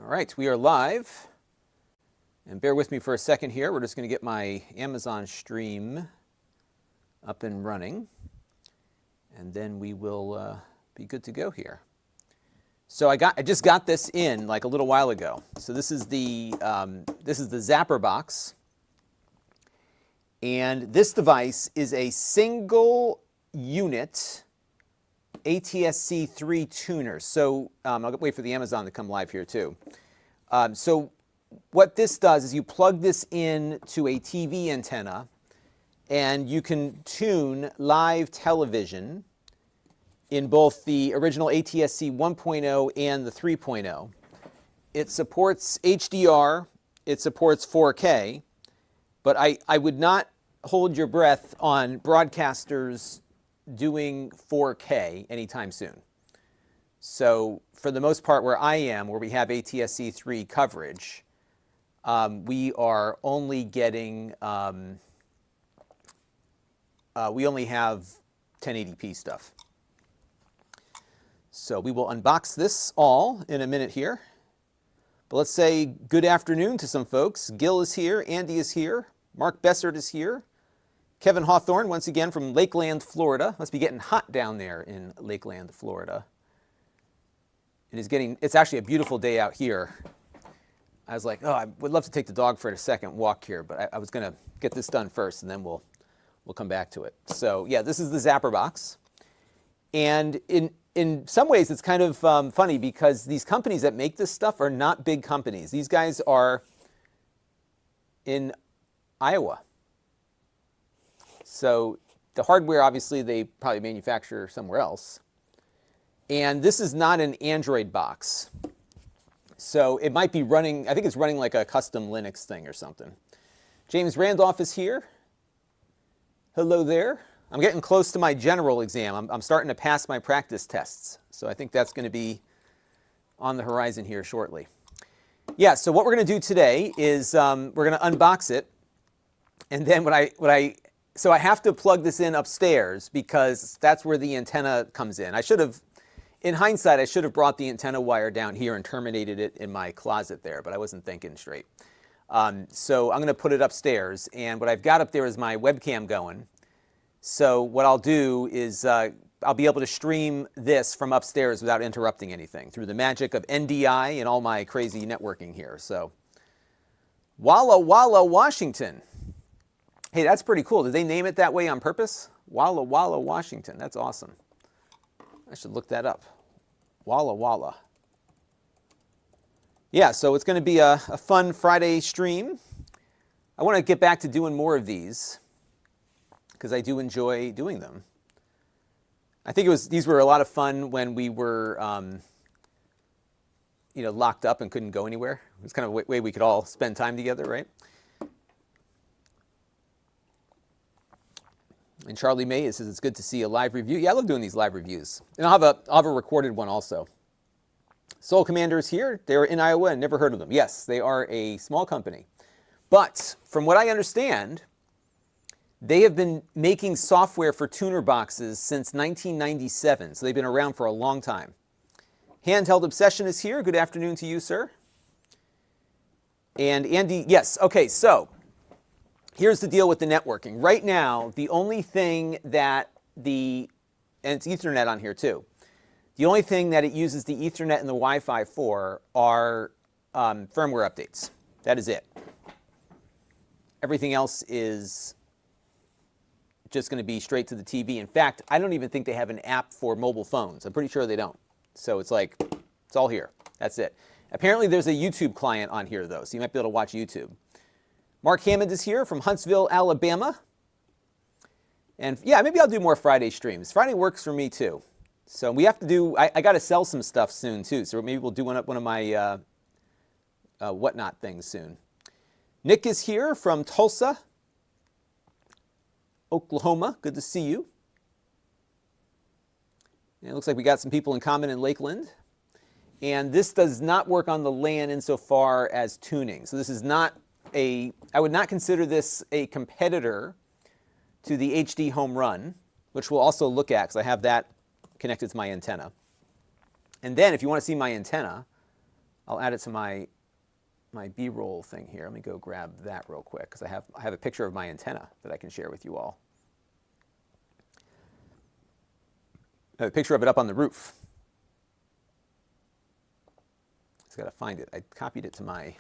All right, we are live. And bear with me for a second here. We're just going to get my Amazon stream up and running. And then we will be good to go here. So I just got this in like a little while ago. So this is the ZapperBox. And this device is a single unit ATSC 3 tuner. So I'll wait for the Amazon to come live here too. So what this does is you plug this in to a TV antenna and you can tune live television in both the original ATSC 1.0 and the 3.0. It supports HDR, it supports 4K, but I would not hold your breath on broadcasters doing 4K anytime soon. So for the most part where I am, where we have ATSC 3 coverage, we are only getting, we only have 1080p stuff. So we will unbox this all in a minute here. But let's say good afternoon to some folks. Gil is here, Andy is here, Mark Bessert is here. Kevin Hawthorne, once again from Lakeland, Florida. Must be getting hot down there in Lakeland, Florida. It's actually a beautiful day out here. I was like, oh, I would love to take the dog for a second walk here, but I was going to get this done first, and then we'll come back to it. So yeah, this is the ZapperBox. And in some ways, it's kind of funny because these companies that make this stuff are not big companies. These guys are in Iowa. So the hardware, obviously, they probably manufacture somewhere else. And this is not an Android box. So it might be running, I think it's running like a custom Linux thing or something. James Randolph is here. Hello there. I'm getting close to my general exam. I'm starting to pass my practice tests. So I think that's going to be on the horizon here shortly. Yeah, so what we're going to do today is we're going to unbox it. And then so I have to plug this in upstairs because that's where the antenna comes in. In hindsight, I should have brought the antenna wire down here and terminated it in my closet there, but I wasn't thinking straight. So I'm going to put it upstairs, and what I've got up there is my webcam going. So what I'll do is I'll be able to stream this from upstairs without interrupting anything through the magic of NDI and all my crazy networking here. So Walla Walla, Washington. Hey, that's pretty cool. Did they name it that way on purpose? Walla Walla, Washington. That's awesome. I should look that up. Walla Walla. Yeah, so it's going to be a fun Friday stream. I want to get back to doing more of these because I do enjoy doing them. I think these were a lot of fun when we were locked up and couldn't go anywhere. It was kind of a way we could all spend time together, right? And Charlie May says it's good to see a live review. Yeah, I love doing these live reviews. And I'll have a recorded one also. Soul Commander is here. They're in Iowa and never heard of them. Yes, they are a small company. But from what I understand, they have been making software for tuner boxes since 1997. So they've been around for a long time. Handheld Obsession is here. Good afternoon to you, sir. And Andy, yes, okay, so here's the deal with the networking. Right now, the only thing that and it's Ethernet on here too. The only thing that it uses the Ethernet and the Wi-Fi for are firmware updates. That is it. Everything else is just going to be straight to the TV. In fact, I don't even think they have an app for mobile phones. I'm pretty sure they don't. So it's like, it's all here. That's it. Apparently there's a YouTube client on here though, so you might be able to watch YouTube. Mark Hammond is here from Huntsville, Alabama. And yeah, maybe I'll do more Friday streams. Friday works for me too. So we have to do, I got to sell some stuff soon too. So maybe we'll do one of my whatnot things soon. Nick is here from Tulsa, Oklahoma. Good to see you. And it looks like we got some people in common in Lakeland. And this does not work on the LAN insofar as tuning. So this is not I would not consider this a competitor to the HDHomeRun, which we'll also look at because I have that connected to my antenna. And then if you want to see my antenna, I'll add it to my B-roll thing here. Let me go grab that real quick because I have a picture of my antenna that I can share with you all. I have a picture of it up on the roof. Just got to find it. I copied it to my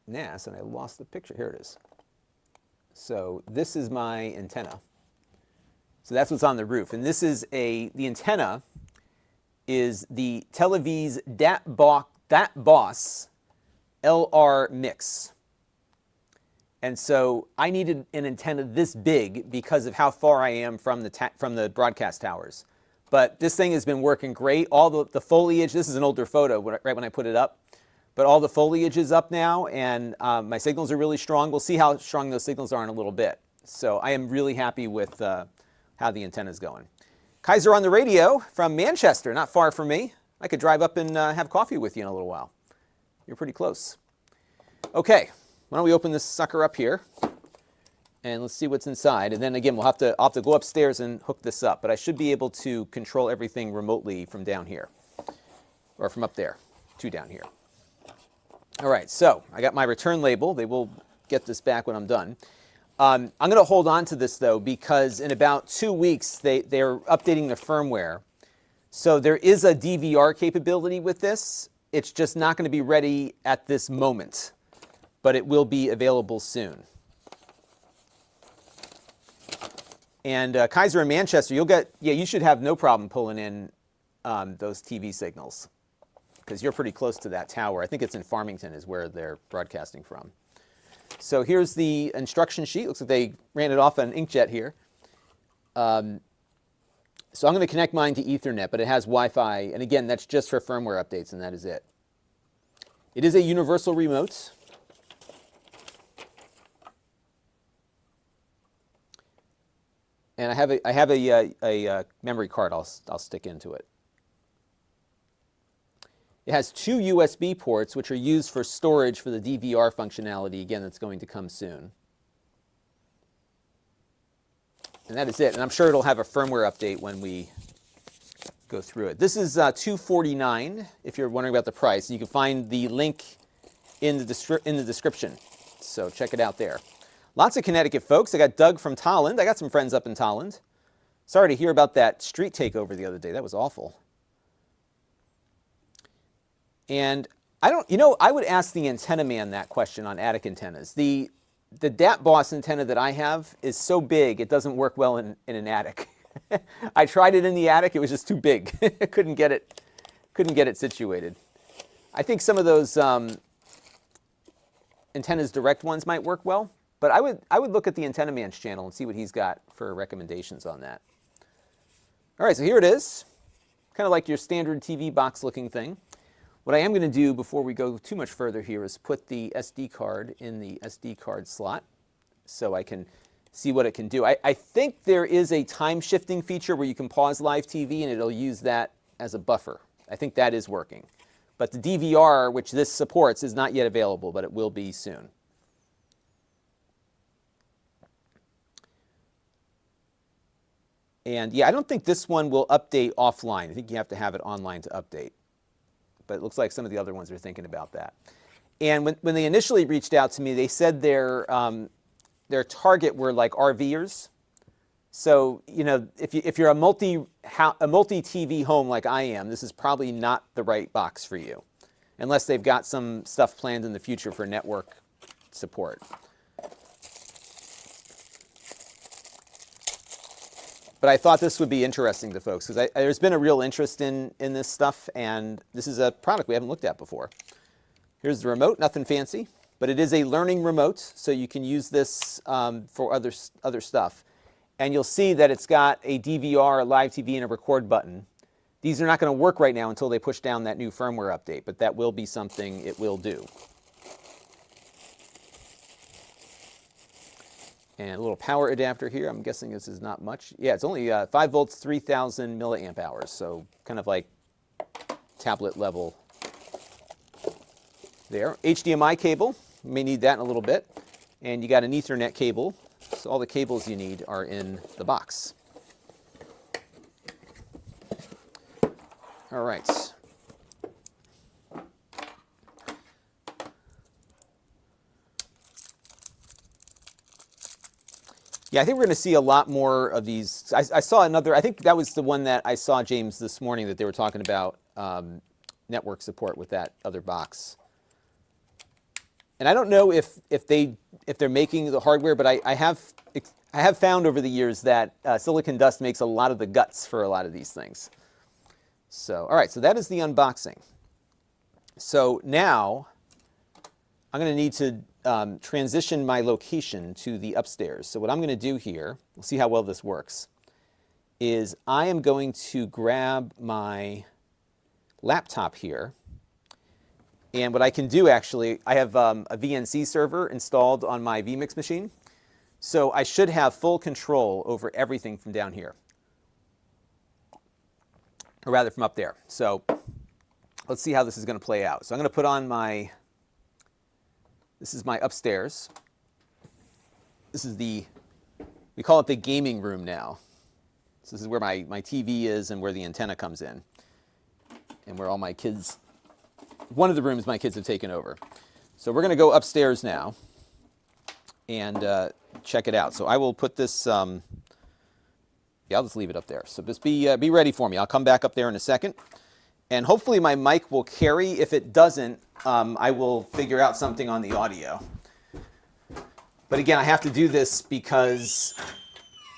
NAS and I lost the picture. Here it is. So this is my antenna. So that's what's on the roof. And this is the antenna is the Televis DatBoss LR Mix. And so I needed an antenna this big because of how far I am from the broadcast towers. But this thing has been working great. All the foliage, this is an older photo right when I put it up, but all the foliage is up now and my signals are really strong. We'll see how strong those signals are in a little bit. So I am really happy with how the antenna is going. Kaiser on the radio from Manchester, not far from me. I could drive up and have coffee with you in a little while. You're pretty close. Okay, why don't we open this sucker up here and let's see what's inside. And then again, I'll have to go upstairs and hook this up, but I should be able to control everything remotely from down here, or from up there to down here. All right, so I got my return label. They will get this back when I'm done. I'm going to hold on to this, though, because in about 2 weeks, they're updating the firmware. So there is a DVR capability with this. It's just not going to be ready at this moment, but it will be available soon. And Kaiser in Manchester, you should have no problem pulling in those TV signals because you're pretty close to that tower. I think it's in Farmington is where they're broadcasting from. So here's the instruction sheet. Looks like they ran it off an inkjet here. So I'm going to connect mine to Ethernet, but it has Wi-Fi. And again, that's just for firmware updates, and that is it. It is a universal remote. And I have a memory card I'll stick into it. It has 2 USB ports, which are used for storage for the DVR functionality, again, that's going to come soon. And that is it. And I'm sure it'll have a firmware update when we go through it. This is $249 if you're wondering about the price. You can find the link in the description. So check it out there. Lots of Connecticut folks. I got Doug from Tolland. I got some friends up in Tolland. Sorry to hear about that street takeover the other day. That was awful. And I would ask the antenna man that question on attic antennas. The DatBoss antenna that I have is so big it doesn't work well in an attic. I tried it in the attic, it was just too big. I couldn't get it situated. I think some of those antennas direct ones might work well, but I would look at the antenna man's channel and see what he's got for recommendations on that. All right, so here it is. Kind of like your standard TV box looking thing. What I am going to do before we go too much further here is put the SD card in the SD card slot so I can see what it can do. I think there is a time shifting feature where you can pause live TV and it'll use that as a buffer. I think that is working. But the DVR, which this supports, is not yet available, but it will be soon. And yeah, I don't think this one will update offline. I think you have to have it online to update. But it looks like some of the other ones are thinking about that. And when they initially reached out to me, they said their target were like RVers. So if you're a multi-TV home like I am, this is probably not the right box for you, unless they've got some stuff planned in the future for network support. But I thought this would be interesting to folks because there's been a real interest in this stuff, and this is a product we haven't looked at before. Here's the remote, nothing fancy, but it is a learning remote, so you can use this for other stuff. And you'll see that it's got a DVR, a live TV, and a record button. These are not going to work right now until they push down that new firmware update, but that will be something it will do. And a little power adapter here. I'm guessing this is not much. Yeah, it's only 5 volts, 3,000 milliamp hours. So kind of like tablet level there. HDMI cable. You may need that in a little bit. And you got an Ethernet cable. So all the cables you need are in the box. All right. Yeah, I think we're going to see a lot more of these. I saw another, I think that was the one that I saw, James, this morning, that they were talking about network support with that other box. And I don't know if they're making the hardware, but I have found over the years that Silicon Dust makes a lot of the guts for a lot of these things. So, all right, so that is the unboxing. So now I'm going to need to transition my location to the upstairs. So what I'm going to do here, we'll see how well this works, is I am going to grab my laptop here. And what I can do, actually, I have a VNC server installed on my vMix machine. So I should have full control over everything from down here, or rather from up there. So let's see how this is going to play out. So I'm going to put on my, this is my upstairs. This is the, we call it the gaming room now. So this is where my TV is and where the antenna comes in, and where all my kids, one of the rooms my kids have taken over. So we're going to go upstairs now and check it out. So I will put this, yeah, I'll just leave it up there. So just be ready for me. I'll come back up there in a second. And hopefully my mic will carry. If it doesn't, I will figure out something on the audio. But again, I have to do this because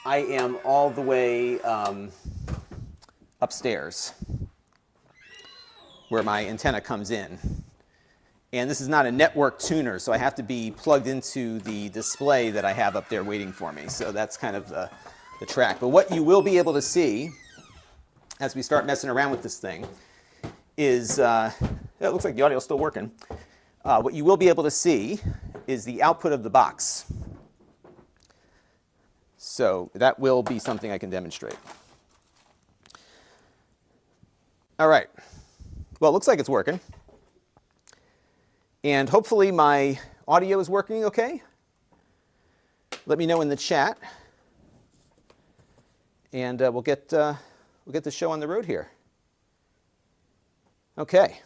I am all the way upstairs, where my antenna comes in. And this is not a network tuner, so I have to be plugged into the display that I have up there waiting for me. So that's kind of the track. But what you will be able to see as we start messing around with this thing is, it looks like the audio is still working. What you will be able to see is the output of the box. So that will be something I can demonstrate. All right. Well, it looks like it's working. And hopefully my audio is working okay. Let me know in the chat. And we'll get the show on the road here. Okay.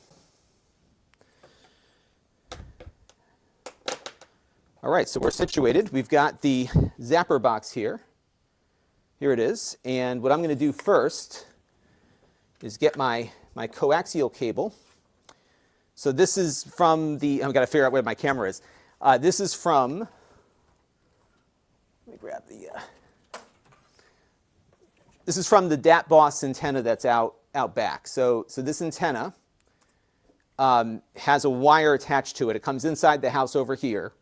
All right, so we're situated. We've got the ZapperBox here. Here it is. And what I'm going to do first is get my coaxial cable. So this is from the, I've got to figure out where my camera is. This is from, let me grab the, this is from the ZapperBox antenna that's out back. So this antenna has a wire attached to it. It comes inside the house over here,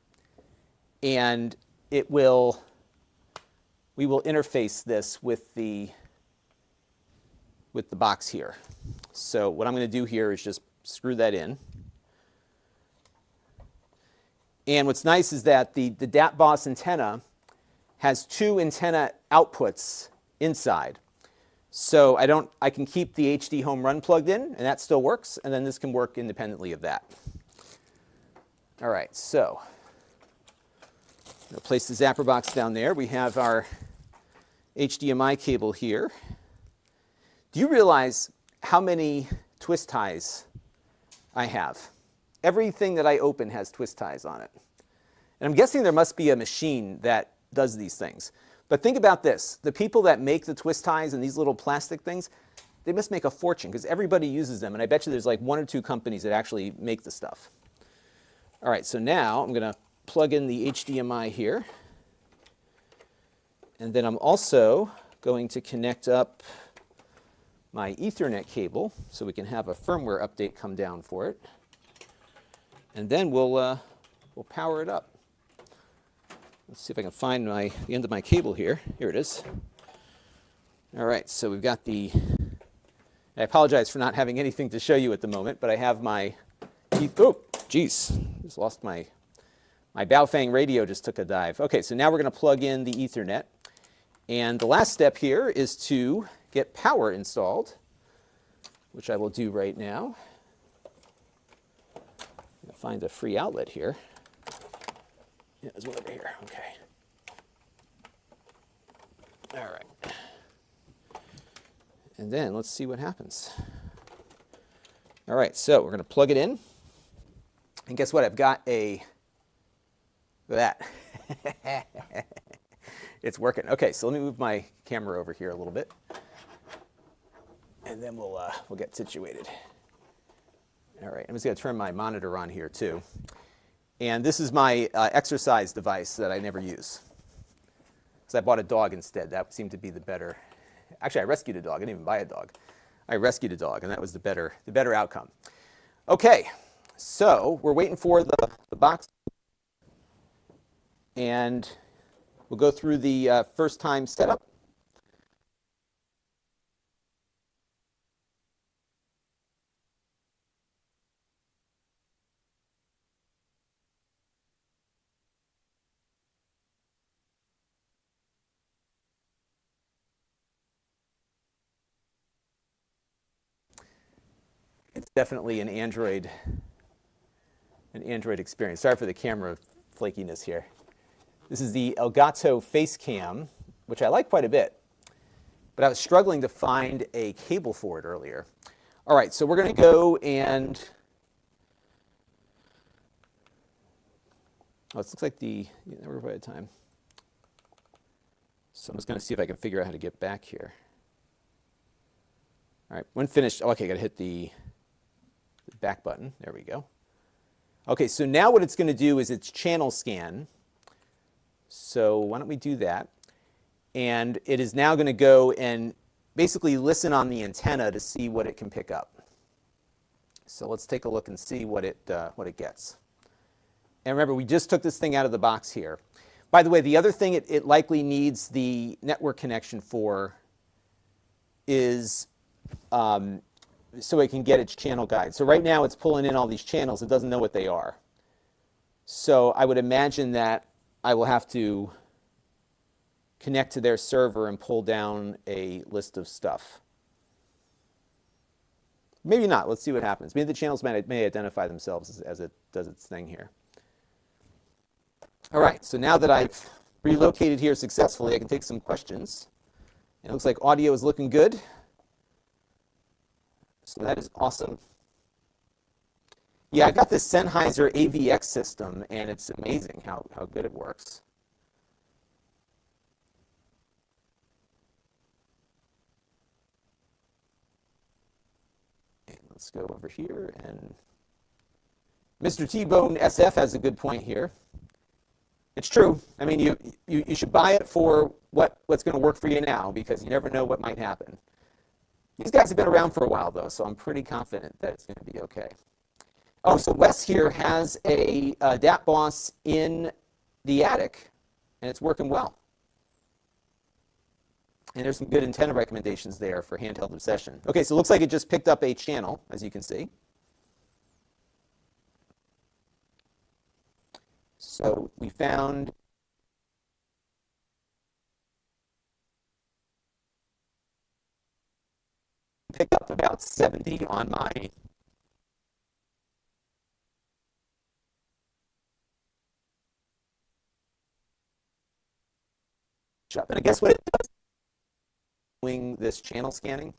and we will interface this with the box here. So what I'm going to do here is just screw that in. And what's nice is that the ZapperBox antenna has two antenna outputs inside. So I can keep the HDHomeRun plugged in, and that still works, and then this can work independently of that. All right, so I'm going to place the ZapperBox down there. We have our HDMI cable here. Do you realize how many twist ties I have? Everything that I open has twist ties on it. And I'm guessing there must be a machine that does these things. But think about this. The people that make the twist ties and these little plastic things, they must make a fortune because everybody uses them. And I bet you there's like one or two companies that actually make the stuff. All right, so now I'm going to plug in the HDMI here. And then I'm also going to connect up my Ethernet cable so we can have a firmware update come down for it. And then we'll power it up. Let's see if I can find the end of my cable here. Here it is. All right, so we've got the, I apologize for not having anything to show you at the moment, but I have my, oh, geez, just lost my Baofeng radio just took a dive. Okay, so now we're going to plug in the Ethernet. And the last step here is to get power installed, which I will do right now. I'm going to find a free outlet here. Yeah, there's one over here. Okay. All right. And then let's see what happens. All right, so we're going to plug it in. And guess what? I've got a, look at that. It's working. Okay, so let me move my camera over here a little bit. And then we'll get situated. All right, I'm just going to turn my monitor on here too. And this is my exercise device that I never use. So I bought a dog instead. That seemed to be the better. Actually, I rescued a dog. I didn't even buy a dog. I rescued a dog, and that was the better outcome. Okay, so we're waiting for the box. And we'll go through the first time setup. It's definitely an Android experience. Sorry for the camera flakiness here. This is the Elgato Face Cam, which I like quite a bit, but I was struggling to find a cable for it earlier. All right, so we're going to go and, oh, it looks like we're right at time. So I'm just going to see if I can figure out how to get back here. All right, when finished, okay, I got to hit the back button. There we go. Okay, so now what it's going to do is it's channel scan. So why don't we do that? And it is now going to go and basically listen on the antenna to see what it can pick up. So let's take a look and see what it gets. And remember, we just took this thing out of the box here. By the way, the other thing it likely needs the network connection for is so it can get its channel guide. So right now it's pulling in all these channels. It doesn't know what they are. So I would imagine that I will have to connect to their server and pull down a list of stuff. Maybe not. Let's see what happens. Maybe the channels may identify themselves as it does its thing here. All right, so now that I've relocated here successfully, I can take some questions. It looks like audio is looking good. So that is awesome. Yeah, I got this Sennheiser AVX system, and it's amazing how good it works. And let's go over here, and Mr. T-Bone SF has a good point here. It's true. I mean, you should buy it for what's going to work for you now, because you never know what might happen. These guys have been around for a while, though, so I'm pretty confident that it's going to be okay. Oh, so Wes here has a DAT-BOSS in the attic, and it's working well. And there's some good antenna recommendations there for handheld obsession. Okay, so it looks like it just picked up a channel, as you can see. So we found picked up about 70 on my shop. And I guess what it does is doing this channel scanning.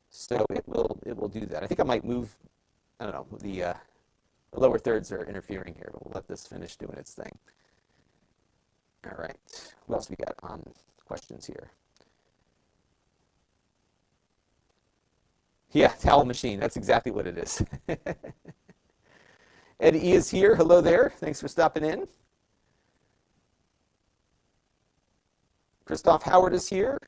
So it will do that. I think I might move, I don't know, the lower thirds are interfering here, but we'll let this finish doing its thing. All right, what else we got on questions here? Yeah, towel machine, that's exactly what it is. Eddie is here, hello there, thanks for stopping in. Christoph Howard is here.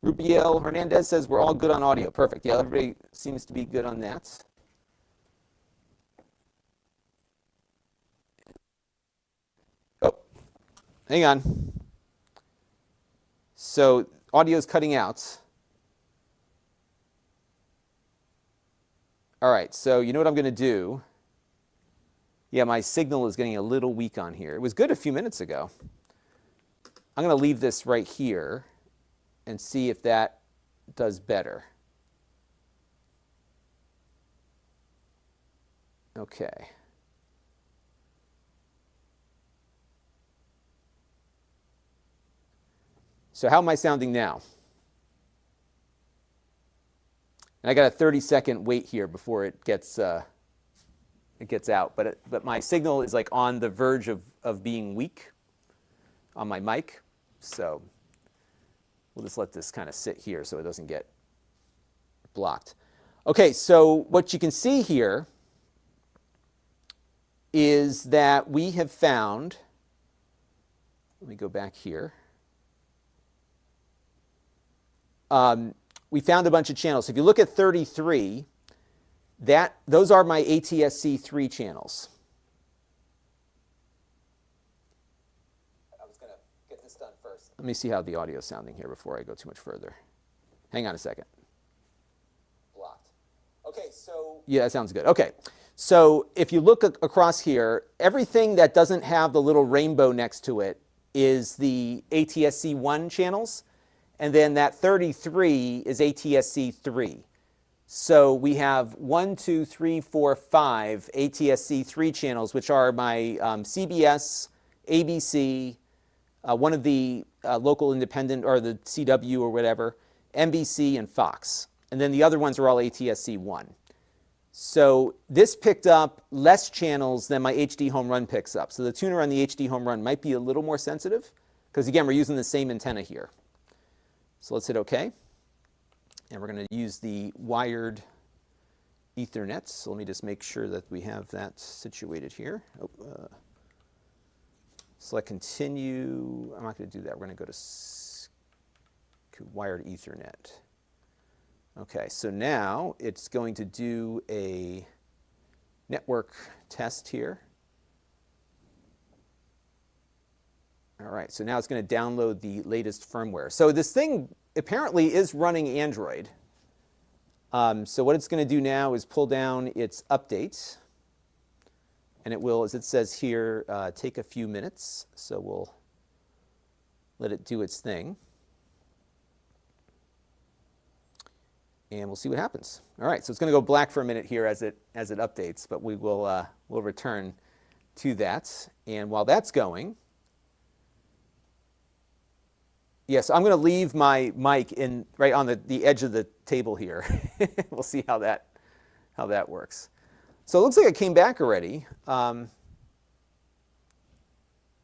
Rubiel Hernandez says we're all good on audio. Perfect. Yeah, everybody seems to be good on that. Oh, hang on. So audio is cutting out. All right, so you know what I'm going to do? Yeah, my signal is getting a little weak on here. It was good a few minutes ago. I'm going to leave this right here and see if that does better. Okay. So how am I sounding now? And I got a 30-second wait here before it gets out. But my signal is like on the verge of being weak on my mic. So we'll just let this kind of sit here so it doesn't get blocked. Okay, so what you can see here is that we have found, let me go back here. We found a bunch of channels. So if you look at 33, those are my ATSC 3 channels. I was going to get this done first. Let me see how the audio is sounding here before I go too much further. Hang on a second. Blocked. Okay, so... Yeah, that sounds good. Okay, so if you look across here, everything that doesn't have the little rainbow next to it is the ATSC 1 channels, and then that 33 is ATSC 3. So we have 1, 2, 3, 4, 5 ATSC 3 channels, which are my CBS, ABC, one of the local independent, or the CW or whatever, NBC, and Fox. And then the other ones are all ATSC 1. So this picked up less channels than my HDHomeRun picks up. So the tuner on the HDHomeRun might be a little more sensitive, because again, we're using the same antenna here. So let's hit OK. And we're going to use the wired Ethernet. So let me just make sure that we have that situated here. Select continue. I'm not going to do that. We're going to go to wired Ethernet. Okay, so now it's going to do a network test here. All right, so now it's going to download the latest firmware. So this thing apparently is running Android. So what it's going to do now is pull down its updates. And it will, as it says here, take a few minutes. So we'll let it do its thing. And we'll see what happens. All right, so it's going to go black for a minute here as it updates, but we will we'll return to that. And while that's going, yes, I'm going to leave my mic right on the edge of the table here. We'll see how that works. So it looks like it came back already. I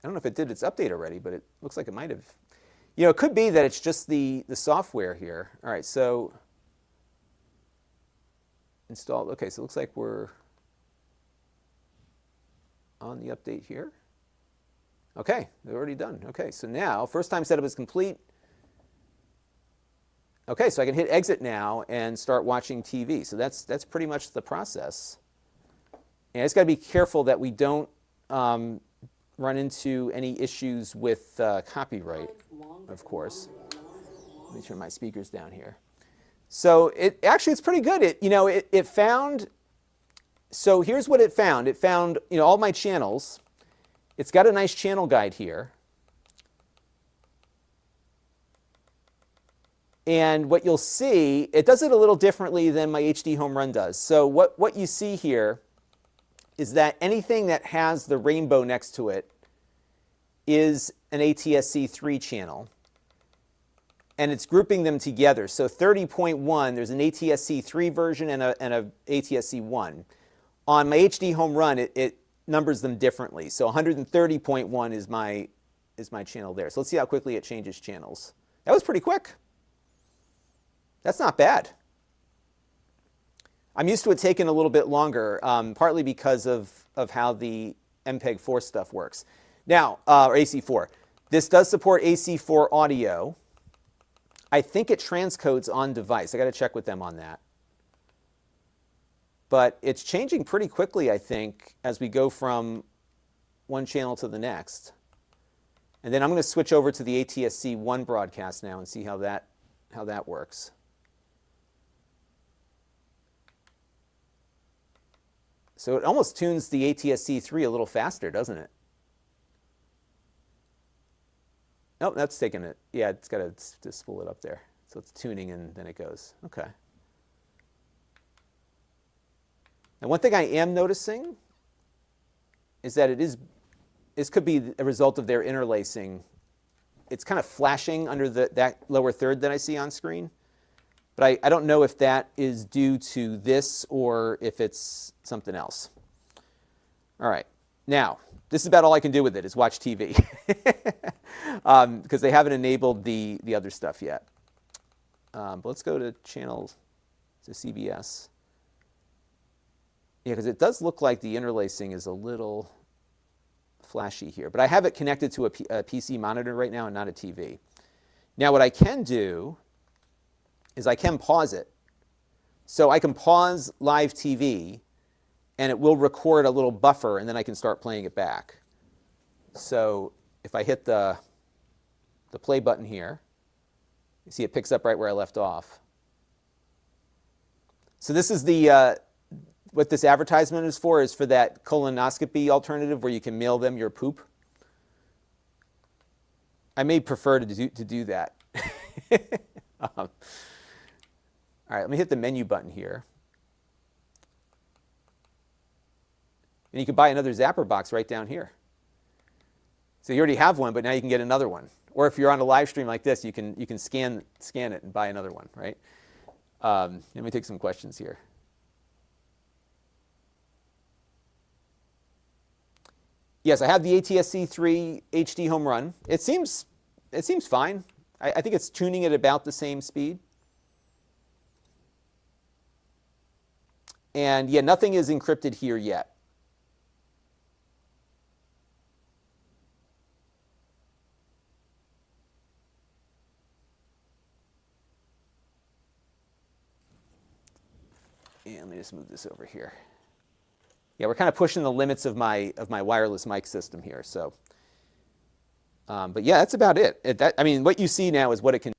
don't know if it did its update already, but it looks like it might have. You know, it could be that it's just the software here. All right, so installed. Okay, so it looks like we're on the update here. Okay, they're already done. Okay, so now first time setup is complete. Okay, so I can hit exit now and start watching TV. So that's pretty much the process. And I just got to be careful that we don't run into any issues with copyright, of course. Let me turn my speakers down here. So it's pretty good. It found. So here's what it found. It found all my channels. It's got a nice channel guide here. And what you'll see, it does it a little differently than my HDHomeRun does. So what you see here is that anything that has the rainbow next to it is an ATSC 3 channel. And it's grouping them together. So 30.1, there's an ATSC 3 version and a ATSC 1. On my HDHomeRun, it numbers them differently. So 130.1 is my channel there. So let's see how quickly it changes channels. That was pretty quick. That's not bad. I'm used to it taking a little bit longer, partly because of how the MPEG-4 stuff works. Now, or AC4. This does support AC4 audio. I think it transcodes on device. I got to check with them on that. But it's changing pretty quickly, I think, as we go from one channel to the next. And then I'm going to switch over to the ATSC 1 broadcast now and see how that works. So it almost tunes the ATSC 3 a little faster, doesn't it? Nope, that's taking it. Yeah, it's got to spool it up there. So it's tuning and then it goes. Okay. Now, one thing I am noticing is that this could be a result of their interlacing. It's kind of flashing under that lower third that I see on screen. But I don't know if that is due to this or if it's something else. All right. Now, this is about all I can do with it is watch TV because they haven't enabled the other stuff yet. But let's go to channel to CBS. Yeah, because it does look like the interlacing is a little flashy here. But I have it connected to a PC monitor right now and not a TV. Now, what I can do is I can pause it. So I can pause live TV, and it will record a little buffer, and then I can start playing it back. So if I hit the play button here, you see it picks up right where I left off. So this is what this advertisement is for that colonoscopy alternative where you can mail them your poop. I may prefer to do that. All right, let me hit the menu button here. And you can buy another ZapperBox right down here. So you already have one, but now you can get another one. Or if you're on a live stream like this, you can scan it and buy another one, right? Let me take some questions here. Yes, I have the ATSC 3 HDHomeRun. It seems fine. I think it's tuning at about the same speed. And yeah, nothing is encrypted here yet. And let me just move this over here. Yeah, we're kind of pushing the limits of my wireless mic system here. So, but yeah, that's about it. I mean, what you see now is what it can.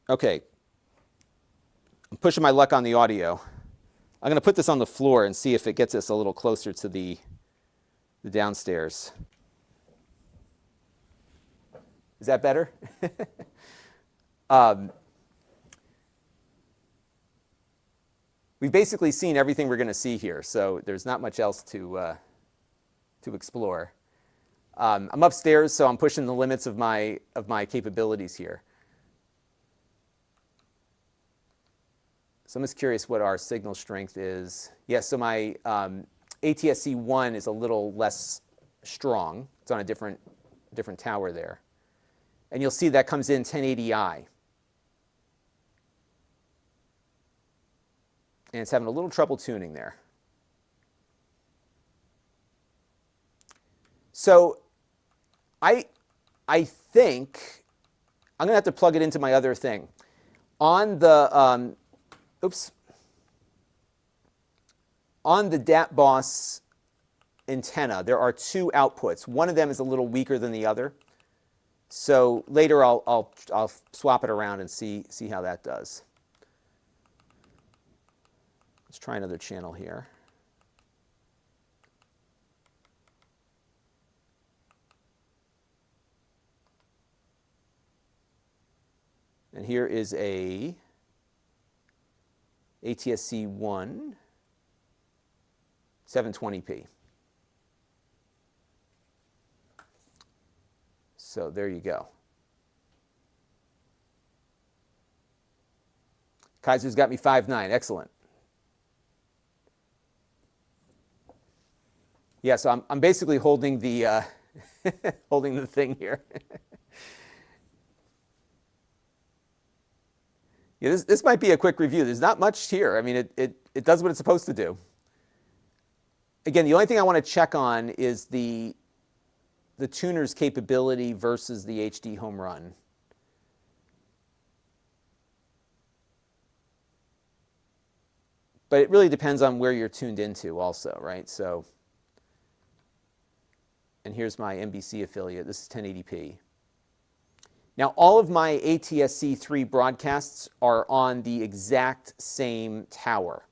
Okay, I'm pushing my luck on the audio. I'm going to put this on the floor and see if it gets us a little closer to the downstairs. Is that better? We've basically seen everything we're going to see here, so there's not much else to explore. I'm upstairs, so I'm pushing the limits of my capabilities here. So I'm just curious what our signal strength is. Yes, so my ATSC 1 is a little less strong. It's on a different tower there. And you'll see that comes in 1080i. And it's having a little trouble tuning there. So I think I'm going to have to plug it into my other thing. On the, on the ZapperBox antenna, there are two outputs. One of them is a little weaker than the other. So later I'll swap it around and see how that does. Let's try another channel here. And here is a ATSC 1 720p. So there you go. Kaiser's got me 5.9. Excellent. Yeah, so I'm basically holding the holding the thing here. Yeah, this might be a quick review. There's not much here. I mean, it does what it's supposed to do. Again, the only thing I want to check on is the tuner's capability versus the HDHomeRun. But it really depends on where you're tuned into also, right? So, and here's my NBC affiliate. This is 1080p. Now, all of my ATSC 3 broadcasts are on the exact same tower.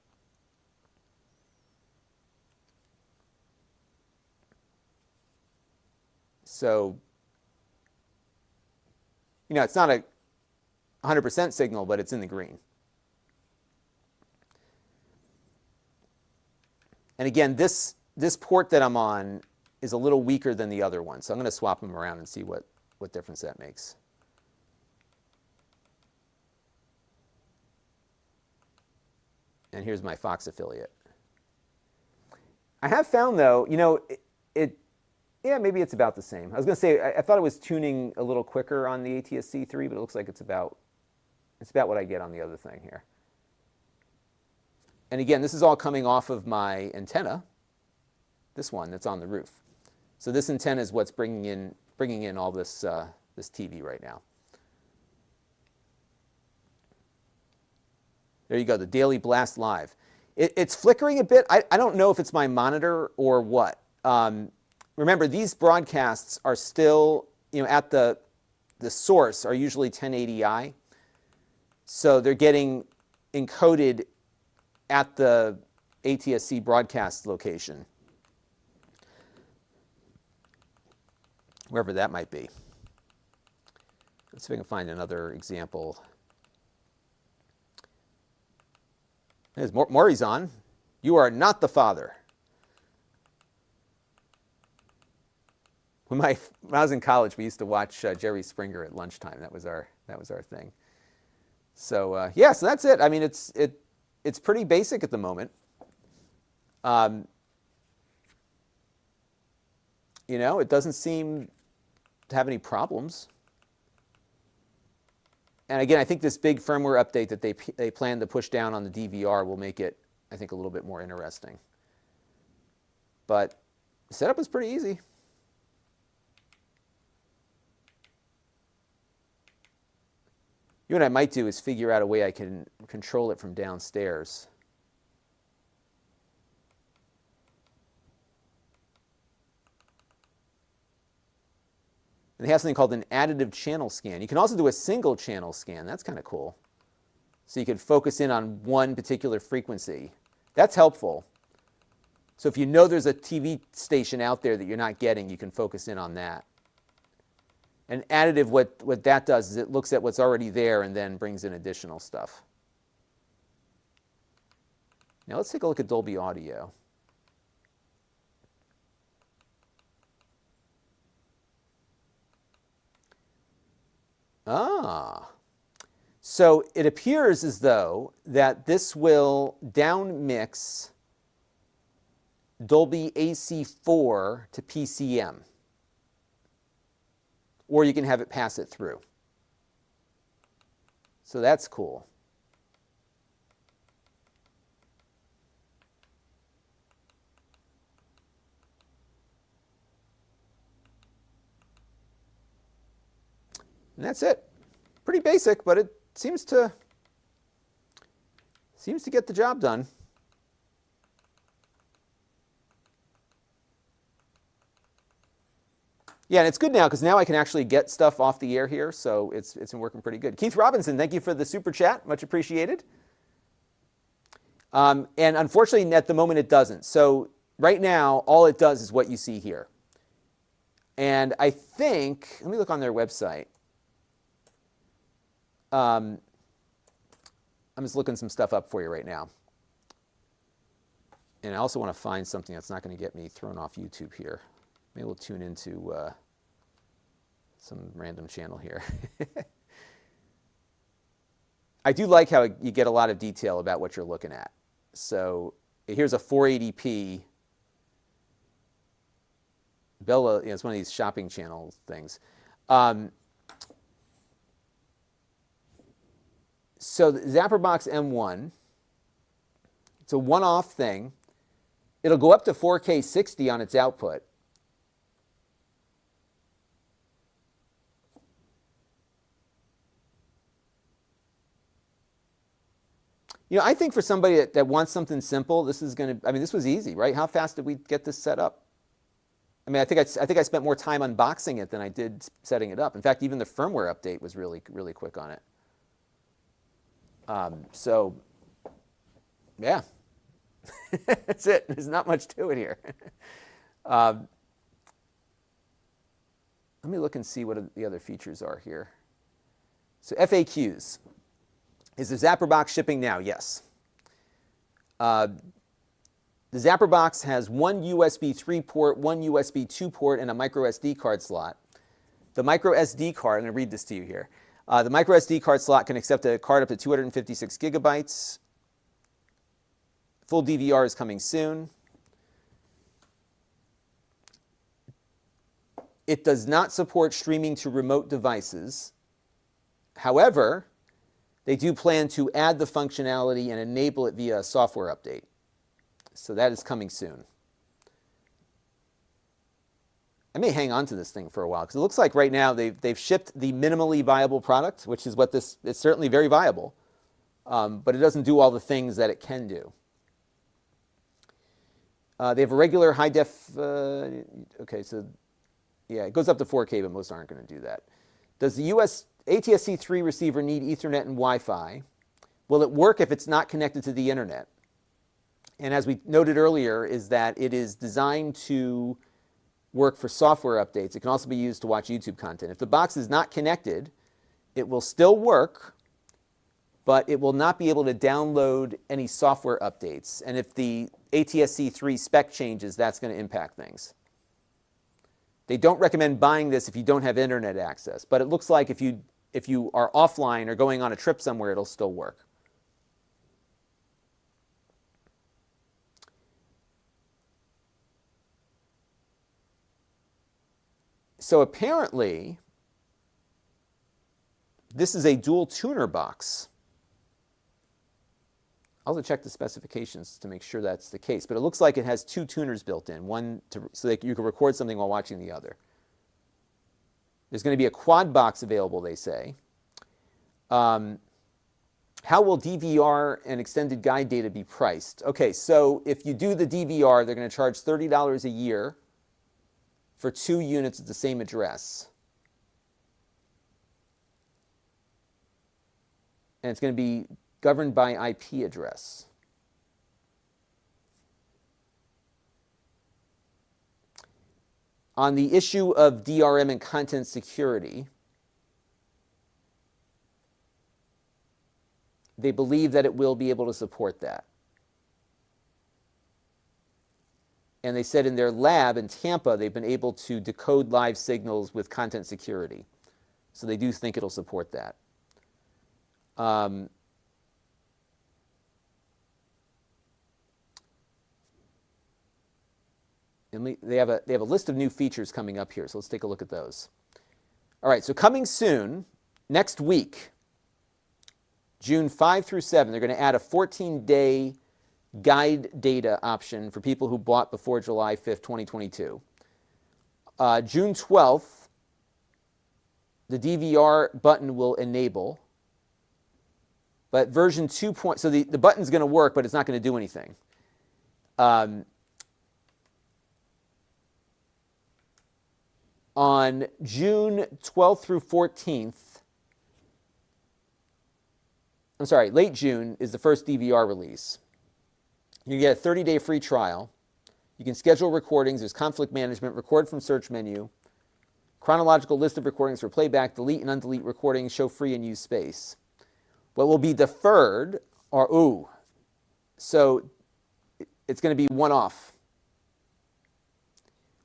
So, you know, it's not a 100% signal, but it's in the green. And again, this port that I'm on is a little weaker than the other one. So I'm going to swap them around and see what difference that makes. And here's my Fox affiliate. I have found, though, you know, yeah, maybe it's about the same. I was going to say, I thought it was tuning a little quicker on the ATSC 3, but it looks like it's about what I get on the other thing here. And again, this is all coming off of my antenna, this one that's on the roof. So this antenna is what's bringing in all this this TV right now. There you go, the Daily Blast Live. It's flickering a bit. I don't know if it's my monitor or what. Remember, these broadcasts are still, you know, at the source are usually 1080i. So they're getting encoded at the ATSC broadcast location, wherever that might be. Let's see if I can find another example. There's Maury's on. You are not the father. When I was in college, we used to watch Jerry Springer at lunchtime. That was our thing. So yeah, so that's it. I mean, it's pretty basic at the moment. You know, it doesn't seem to have any problems. And again, I think this big firmware update that they plan to push down on the DVR will make it, I think, a little bit more interesting. But the setup is pretty easy. You know what I might do is figure out a way I can control it from downstairs. And they have something called an additive channel scan. You can also do a single channel scan. That's kind of cool. So you can focus in on one particular frequency. That's helpful. So if you know there's a TV station out there that you're not getting, you can focus in on that. And additive, what that does is it looks at what's already there and then brings in additional stuff. Now let's take a look at Dolby Audio. So it appears as though that this will down mix Dolby AC4 to PCM. Or you can have it pass it through. So that's cool. And that's it. Pretty basic, but it seems to get the job done. Yeah, and it's good now because now I can actually get stuff off the air here, so it's been working pretty good. Keith Robinson, thank you for the super chat, much appreciated. And unfortunately, at the moment, it doesn't. So right now, all it does is what you see here. And I think, let me look on their website. I'm just looking some stuff up for you right now. And I also want to find something that's not going to get me thrown off YouTube here. Maybe we'll tune into some random channel here. I do like how you get a lot of detail about what you're looking at. So here's a 480p. Bella, it's one of these shopping channel things. So the ZapperBox M1, it's a one-off thing. It'll go up to 4K 60 on its output. I think for somebody that wants something simple, this is going to, this was easy, right? How fast did we get this set up? I think I spent more time unboxing it than I did setting it up. In fact, even the firmware update was really, really quick on it. So, yeah, that's it. There's not much to it here. Let me look and see what the other features are here. So FAQs. Is the ZapperBox shipping now? Yes. The ZapperBox has one USB 3 port, one USB 2 port, and a micro SD card slot. The micro SD card, I'm going to read this to you here. The micro SD card slot can accept a card up to 256 gigabytes. Full DVR is coming soon. It does not support streaming to remote devices. However, they do plan to add the functionality and enable it via a software update. So that is coming soon. I may hang on to this thing for a while because it looks like right now they've shipped the minimally viable product, which is what this, it's certainly very viable, but it doesn't do all the things that it can do. They have a regular high def, okay, so yeah, it goes up to 4K, but most aren't going to do that. Does the US ATSC 3 receiver need Ethernet and Wi-Fi? Will it work if it's not connected to the internet? And as we noted earlier, is that it is designed to work for software updates. It can also be used to watch YouTube content. If the box is not connected, it will still work, but it will not be able to download any software updates. And if the ATSC 3 spec changes, that's going to impact things. They don't recommend buying this if you don't have internet access, but it looks like if you are offline or going on a trip somewhere, it'll still work. So apparently, this is a dual tuner box. I'll have to check the specifications to make sure that's the case, but it looks like it has two tuners built in, one so that you can record something while watching the other. There's going to be a quad box available, they say. How will DVR and extended guide data be priced? Okay, so if you do the DVR, they're going to charge $30 a year for 2 units at the same address. And it's going to be governed by IP address. On the issue of DRM and content security, they believe that it will be able to support that. And they said in their lab in Tampa, they've been able to decode live signals with content security. So they do think it'll support that. And they have a list of new features coming up here, so let's take a look at those. All right, so coming soon, next week, June 5 through 7, they're going to add a 14-day guide data option for people who bought before July 5th, 2022. June 12th, the DVR button will enable, but version 2. So the button's going to work, but it's not going to do anything. On June 12th through 14th, I'm sorry, late June is the first DVR release. You get a 30-day free trial. You can schedule recordings. There's conflict management, record from search menu, chronological list of recordings for playback, delete and undelete recordings, show free and use space. What will be deferred are, so it's going to be one-off.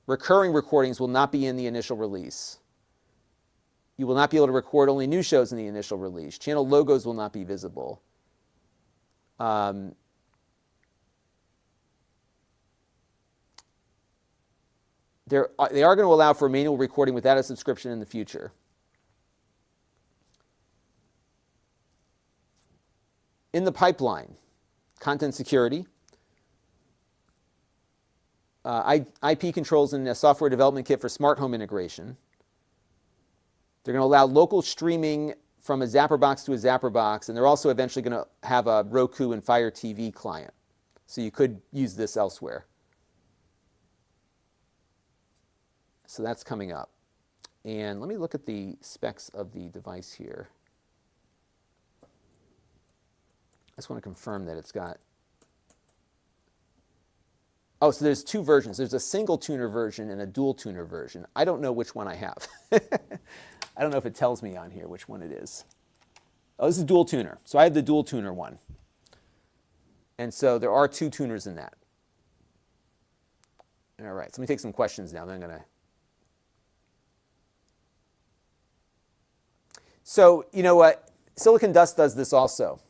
Recurring recordings will not be in the initial release. You will not be able to record only new shows in the initial release. Channel logos will not be visible. They are going to allow for manual recording without a subscription in the future. In the pipeline, content security, IP controls and a software development kit for smart home integration. They're going to allow local streaming from a ZapperBox to a ZapperBox, and they're also eventually going to have a Roku and Fire TV client. So you could use this elsewhere. So that's coming up. And let me look at the specs of the device here. I just want to confirm that it's got... Oh, so there's two versions. There's a single tuner version and a dual tuner version. I don't know which one I have. I don't know if it tells me on here which one it is. Oh, this is dual tuner. So I have the dual tuner one. And so there are two tuners in that. All right, so let me take some questions now. Then I'm going to... So, you know what? Silicon Dust does this also.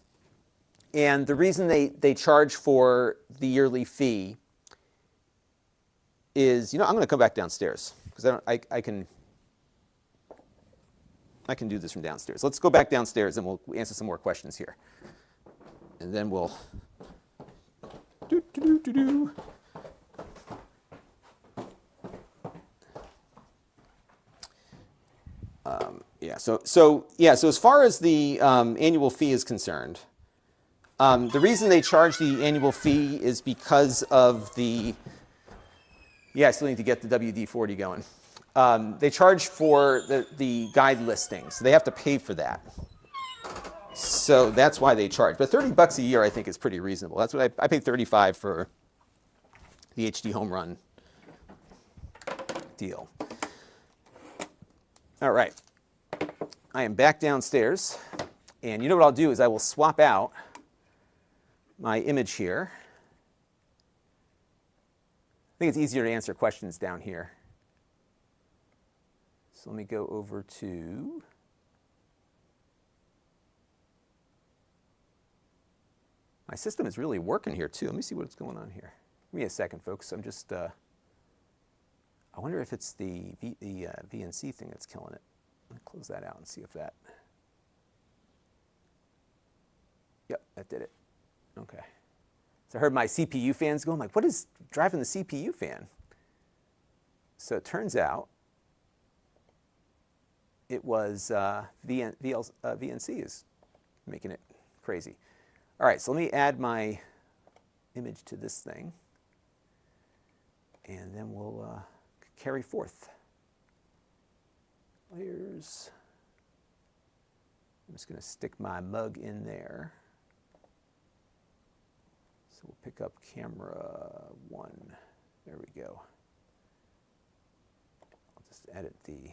And the reason they charge for the yearly fee is, I'm going to come back downstairs because I can do this from downstairs. Let's go back downstairs and we'll answer some more questions here. And then we'll So as far as the annual fee is concerned, the reason they charge the annual fee is because of the... I still need to get the WD-40 going. They charge for the guide listings. So they have to pay for that. So that's why they charge. But $30 a year, I think, is pretty reasonable. That's what I paid $35 for the HDHomeRun deal. All right. I am back downstairs. And you know what I'll do is I will swap out my image here. I think it's easier to answer questions down here. So let me go over to... My system is really working here, too. Let me see what's going on here. Give me a second, folks. I'm just... I wonder if it's the VNC thing that's killing it. Let me close that out and see if that... Yep, that did it. Okay. So I heard my CPU fans going, like, what is driving the CPU fan? So it turns out it was VNC is making it crazy. All right, so let me add my image to this thing, and then we'll carry forth. Layers. I'm just going to stick my mug in there. So we'll pick up camera 1. There we go. I'll just edit the...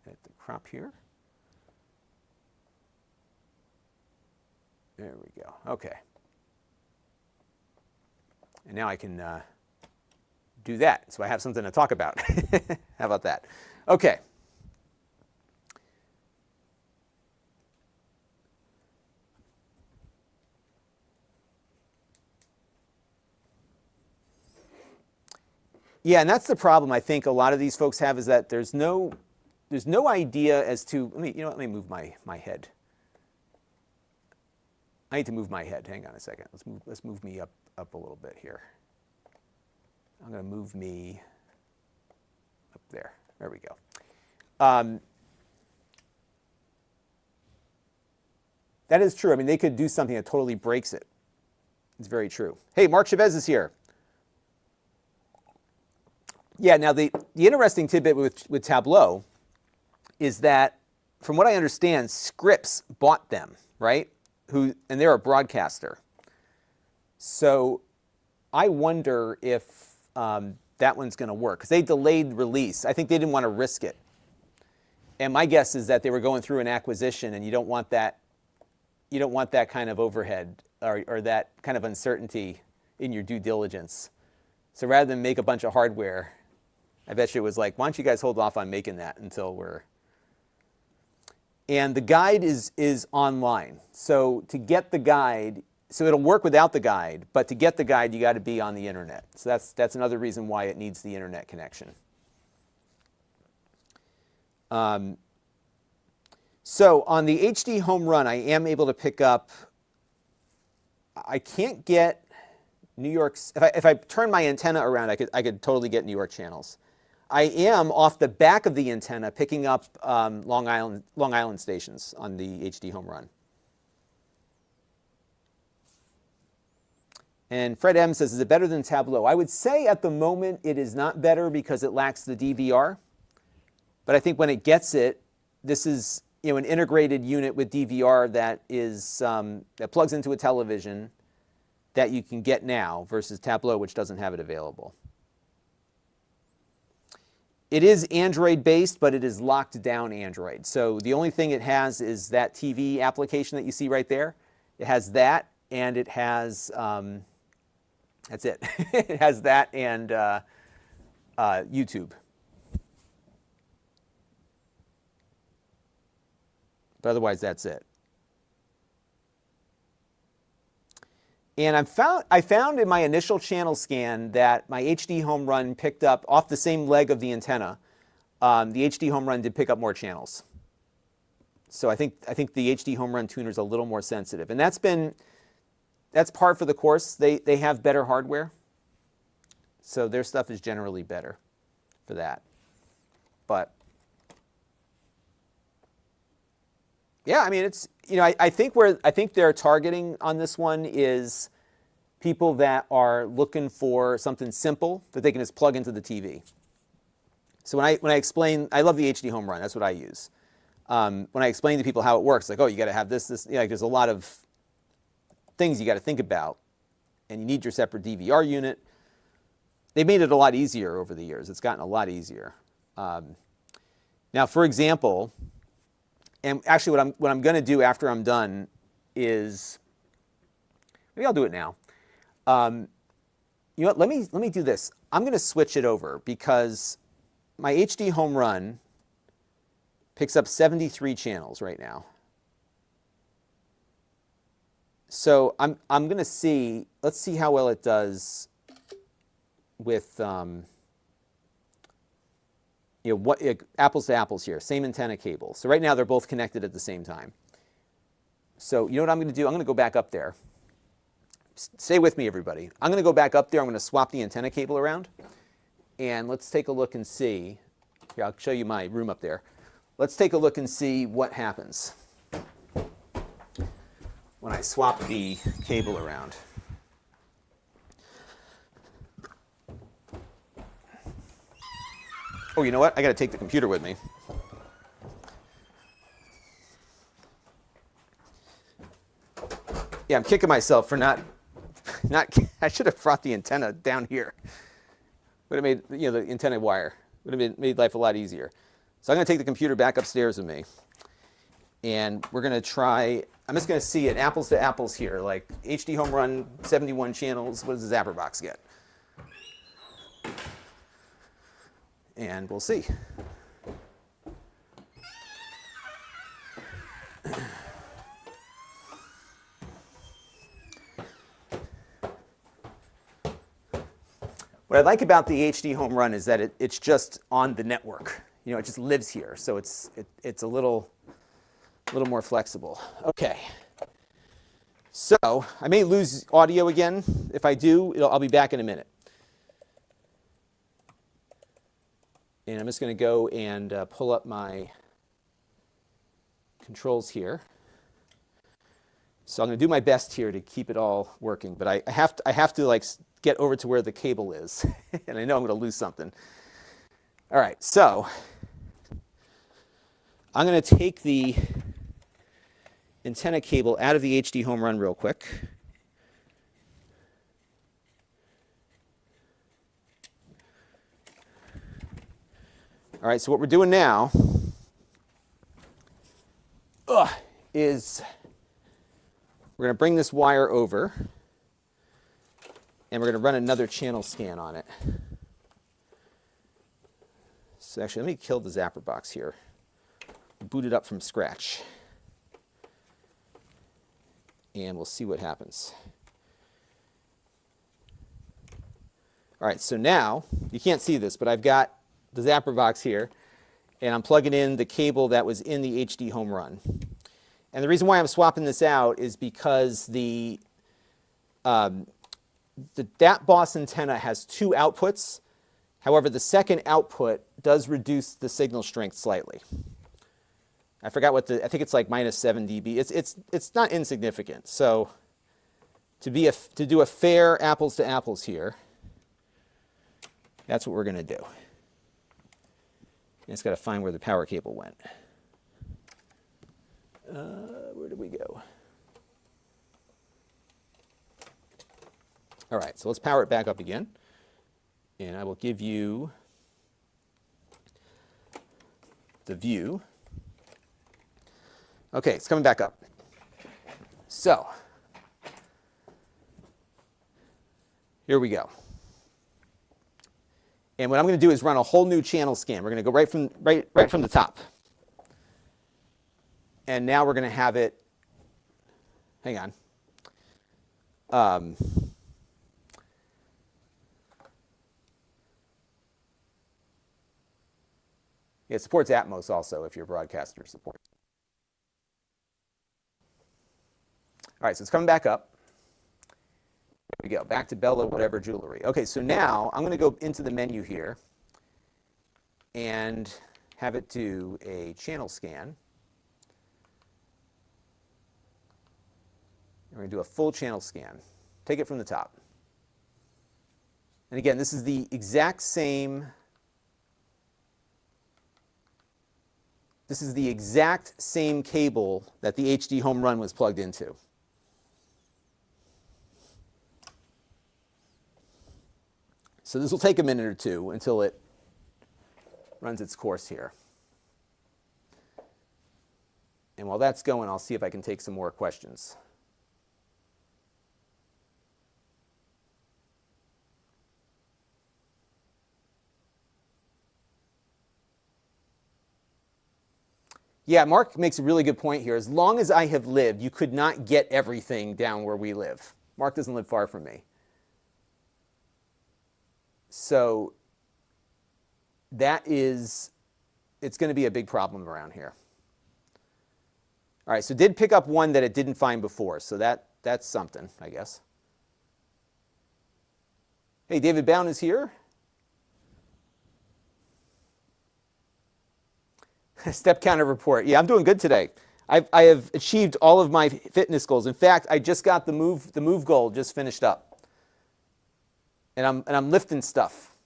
Edit the crop here. There we go. Okay. And now I can do that. So I have something to talk about. How about that? Okay. Yeah, and that's the problem I think a lot of these folks have is that there's no idea as to, let me move my head. I need to move my head. Hang on a second. Let's move me up a little bit here. I'm going to move me up there. There we go. That is true. I mean, they could do something that totally breaks it. It's very true. Hey, Mark Chavez is here. Yeah, now the interesting tidbit with Tableau is that, from what I understand, Scripps bought them, right? And they're a broadcaster. So I wonder if that one's going to work, because they delayed release. I think they didn't want to risk it. And my guess is that they were going through an acquisition, and you don't want that kind of overhead or that kind of uncertainty in your due diligence. So rather than make a bunch of hardware, I bet you it was like, why don't you guys hold off on making that until we're... And the guide is online. So to get the guide, so it'll work without the guide, but to get the guide, you got to be on the internet. So that's another reason why it needs the internet connection. So on the HDHomeRun, I am able to pick up, I can't get New York's, if I turn my antenna around, I could totally get New York channels. I am, off the back of the antenna, picking up Long Island stations on the HDHomeRun. And Fred M says, is it better than Tableau? I would say at the moment it is not better because it lacks the DVR. But I think when it gets it, this is an integrated unit with DVR that plugs into a television that you can get now versus Tableau, which doesn't have it available. It is Android-based, but it is locked down Android. So the only thing it has is that TV application that you see right there. It has that, and it has, that's it. It has that and YouTube. But otherwise, that's it. And I found in my initial channel scan that my HDHomeRun picked up, off the same leg of the antenna, the HDHomeRun did pick up more channels. So I think the HDHomeRun tuner is a little more sensitive. And that's par for the course. They have better hardware. So their stuff is generally better for that. But yeah, I mean, it's, I think they're targeting on this one is people that are looking for something simple that they can just plug into the TV. So when I explain, I love the HDHomeRun, that's what I use. When I explain to people how it works, like, oh, you got to have this, there's a lot of things you got to think about, and you need your separate DVR unit. They've made it a lot easier over the years. It's gotten a lot easier. Now, for example, and actually, what I'm going to do after I'm done is, maybe I'll do it now. You know what? Let me do this. I'm going to switch it over because my HDHomeRun picks up 73 channels right now. So I'm going to see. Let's see how well it does with apples to apples here, same antenna cable. So right now they're both connected at the same time. So you know what I'm going to do? I'm going to go back up there. Stay with me, everybody. I'm going to go back up there. I'm going to swap the antenna cable around. And let's take a look and see. Here, I'll show you my room up there. Let's take a look and see what happens when I swap the cable around. Oh, you know what? I got to take the computer with me. Yeah, I'm kicking myself for not. I should have brought the antenna down here. Would have made the antenna wire would have made life a lot easier. So I'm going to take the computer back upstairs with me, and we're going to try. I'm just going to see it apples to apples here, like HDHomeRun 71 channels. What does the ZapperBox get? And we'll see. What I like about the HDHomeRun is that it's just on the network. You know, it just lives here, so it's a little more flexible. Okay. So I may lose audio again. If I do, I'll be back in a minute. And I'm just going to go and pull up my controls here. So I'm going to do my best here to keep it all working, but I have to like get over to where the cable is, and I know I'm going to lose something. All right, so I'm going to take the antenna cable out of the HDHomeRun real quick. All right, so what we're doing now is we're going to bring this wire over, and we're going to run another channel scan on it. So actually, let me kill the ZapperBox here. Boot it up from scratch. And we'll see what happens. All right, so now, you can't see this, but I've got the ZapperBox here, and I'm plugging in the cable that was in the HDHomeRun. And the reason why I'm swapping this out is because that boss antenna has two outputs. However, the second output does reduce the signal strength slightly. I forgot what I think it's like -7 dB. It's not insignificant. So to do a fair apples to apples here, that's what we're going to do. And it's got to find where the power cable went. Where did we go? All right, so let's power it back up again. And I will give you the view. Okay, it's coming back up. So here we go. And what I'm going to do is run a whole new channel scan. We're going to go right from the top. And now we're going to have it, hang on. It supports Atmos also if your broadcaster supports. All right, so it's coming back up. There we go, back to Bella whatever jewelry. Okay, so now I'm going to go into the menu here and have it do a channel scan. We're going to do a full channel scan. Take it from the top. And again, this is the exact same. This is the exact same cable that the HDHomeRun was plugged into. So this will take a minute or two until it runs its course here. And while that's going, I'll see if I can take some more questions. Yeah, Mark makes a really good point here. As long as I have lived, you could not get everything down where we live. Mark doesn't live far from me. So it's going to be a big problem around here. All right, so did pick up one that it didn't find before, so that's something, I guess. Hey, David Bound is here. Step counter report. Yeah, I'm doing good today. I have achieved all of my fitness goals. In fact, I just got the move goal just finished up. And I'm lifting stuff.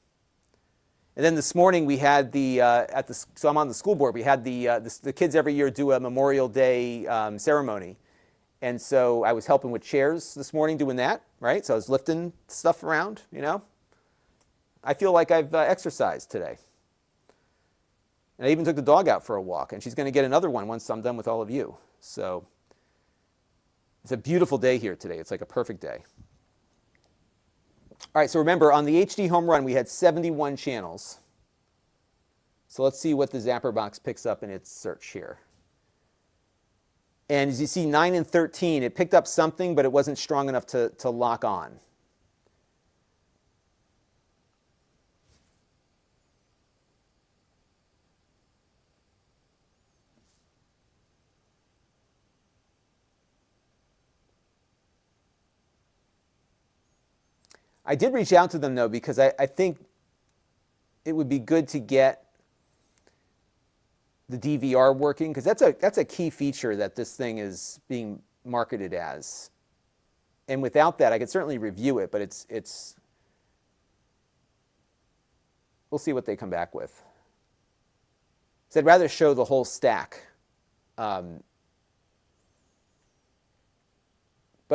And then this morning we had so I'm on the school board. We had the kids every year do a Memorial Day ceremony. And so I was helping with chairs this morning doing that, right? So I was lifting stuff around, you know. I feel like I've exercised today. And I even took the dog out for a walk, and she's going to get another one once I'm done with all of you. So it's a beautiful day here today. It's like a perfect day. All right, so remember, on the HDHomeRun, we had 71 channels. So let's see what the ZapperBox picks up in its search here. And as you see, 9 and 13, it picked up something, but it wasn't strong enough to lock on. I did reach out to them though because I think it would be good to get the DVR working, because that's a key feature that this thing is being marketed as. And without that, I could certainly review it, but it's we'll see what they come back with. So I'd rather show the whole stack. But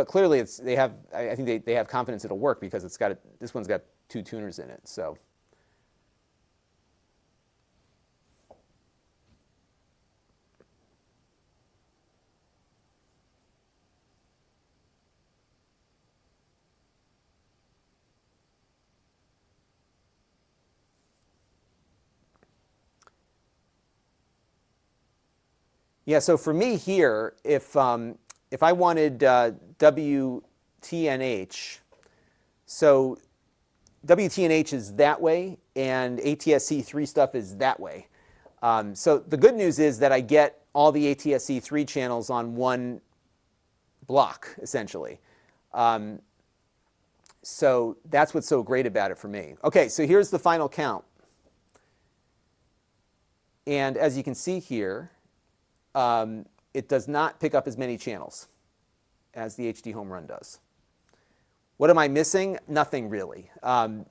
clearly, I think they have confidence it'll work because this one's got 2 tuners in it. So. Yeah, so for me here, if I wanted WTNH, so WTNH is that way, and ATSC 3 stuff is that way. So the good news is that I get all the ATSC 3 channels on one block, essentially. So that's what's so great about it for me. Okay, so here's the final count. And as you can see here, it does not pick up as many channels as the HDHomeRun does. What am I missing? Nothing really. I'm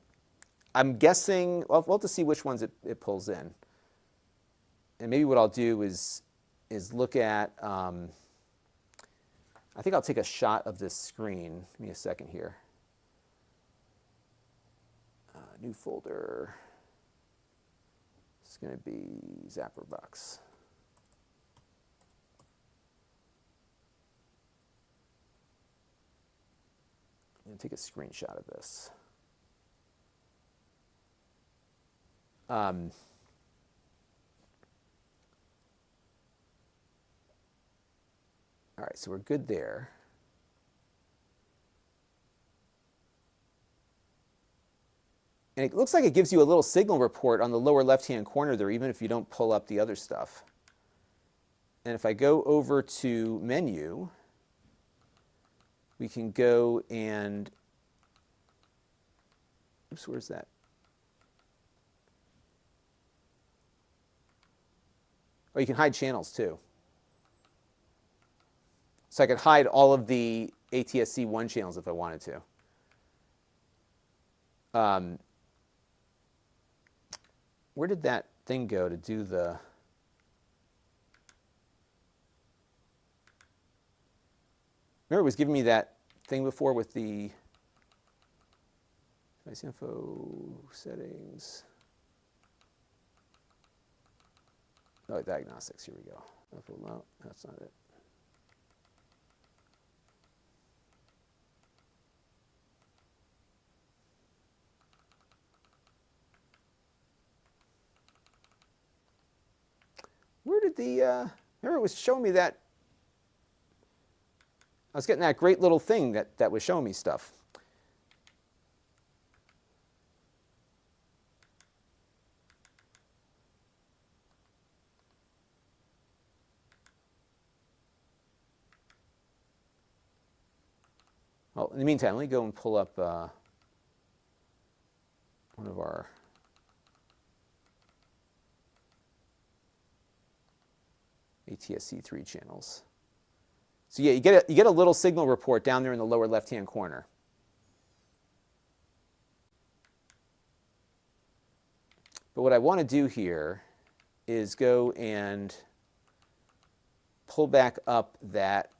guessing, well, we'll have to see which ones it pulls in. And maybe what I'll do is look at, I think I'll take a shot of this screen. Give me a second here. New folder. It's going to be ZapperBox. I'm going to take a screenshot of this. All right, so we're good there. And it looks like it gives you a little signal report on the lower left-hand corner there, even if you don't pull up the other stuff. And if I go over to menu, we can go and, oops, where's that? Oh, you can hide channels too. So I could hide all of the ATSC 1 channels if I wanted to. Where did that thing go to do the... Remember it was giving me that thing before with the device info settings. Oh, diagnostics, here we go. No, that's not it. Where did the, remember it was showing me that, I was getting that great little thing that was showing me stuff. Well, in the meantime, let me go and pull up one of our ATSC 3 channels. So yeah, you get a little signal report down there in the lower left-hand corner. But what I want to do here is go and pull back up that.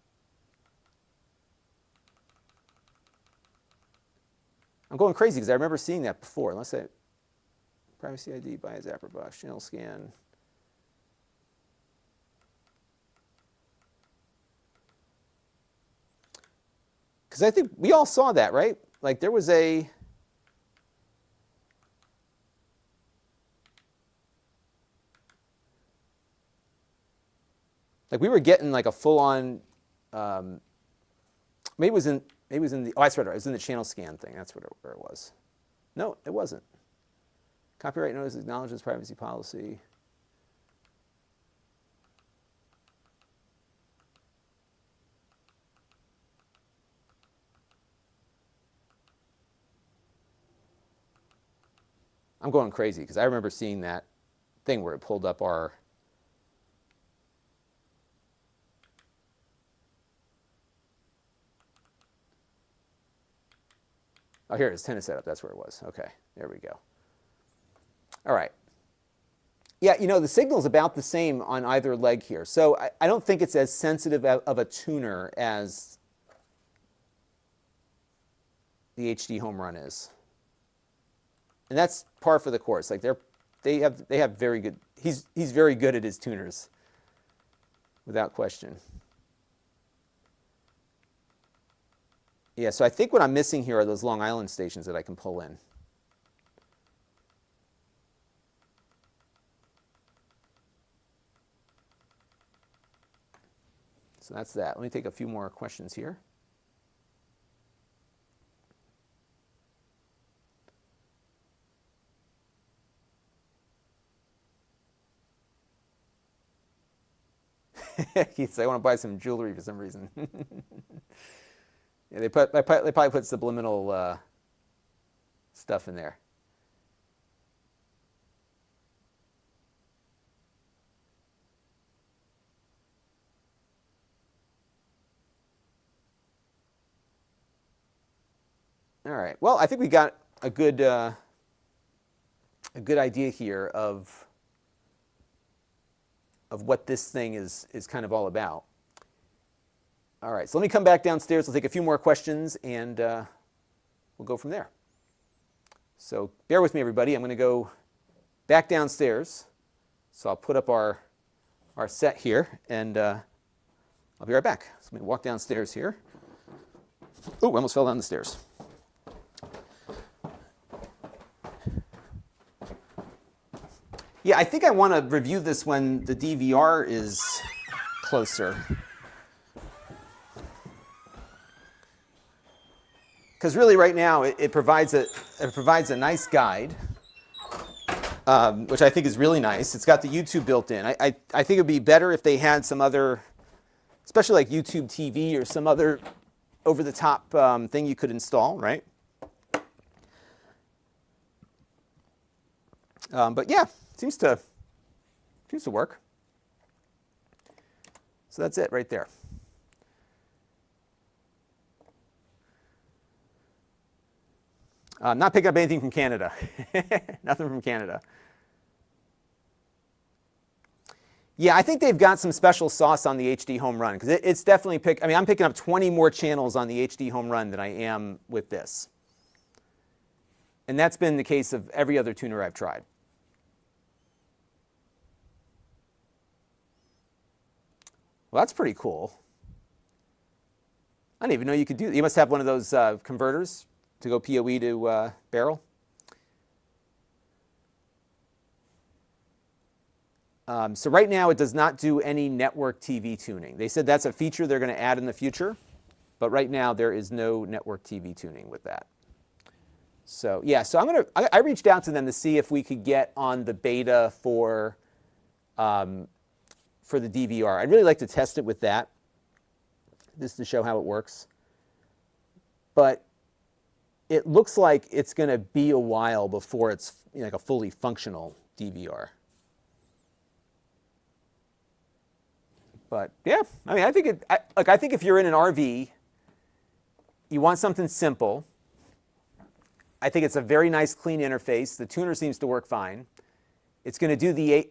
I'm going crazy because I remember seeing that before. Unless I privacy ID by a ZapperBox channel scan. Because I think we all saw that, right? Like there was a... Like we were getting like a full-on... maybe it was in the... Oh, I swear it was in the channel scan thing. That's where it was. No, it wasn't. Copyright notice acknowledges privacy policy. I'm going crazy because I remember seeing that thing where it pulled up our. Oh, here it is, tennis setup. That's where it was. Okay, there we go. All right. Yeah, you know, the signal's about the same on either leg here. So I don't think it's as sensitive of a tuner as the HDHomeRun is. And that's par for the course. Like they have very good. He's very good at his tuners, without question. Yeah, so I think what I'm missing here are those Long Island stations that I can pull in. So that's that. Let me take a few more questions here. Keith said, I want to buy some jewelry for some reason. Yeah, they probably put subliminal stuff in there. All right. Well, I think we got a good idea here of what this thing is kind of all about. All right, so let me come back downstairs. We'll take a few more questions, and we'll go from there. So bear with me, everybody. I'm going to go back downstairs. So I'll put up our set here, and I'll be right back. So let me walk downstairs here. Oh, I almost fell down the stairs. Yeah, I think I want to review this when the DVR is closer. Because really right now it provides a nice guide, which I think is really nice. It's got the YouTube built in. I think it would be better if they had some other, especially like YouTube TV or some other over-the-top thing you could install, right? But yeah, seems to work. So that's it right there. Not picking up anything from Canada. Nothing from Canada. Yeah, I think they've got some special sauce on the HDHomeRun because it's definitely I mean, I'm picking up 20 more channels on the HDHomeRun than I am with this. And that's been the case of every other tuner I've tried. Well, that's pretty cool. I didn't even know you could do that. You must have one of those converters to go PoE to barrel. So right now it does not do any network TV tuning. They said that's a feature they're going to add in the future, but right now there is no network TV tuning with that. So yeah, so I reached out to them to see if we could get on the beta for the DVR. I'd really like to test it with that, just to show how it works. But it looks like it's going to be a while before it's like a fully functional DVR. But yeah, I mean, I think if you're in an RV, you want something simple. I think it's a very nice, clean interface. The tuner seems to work fine. It's going to do the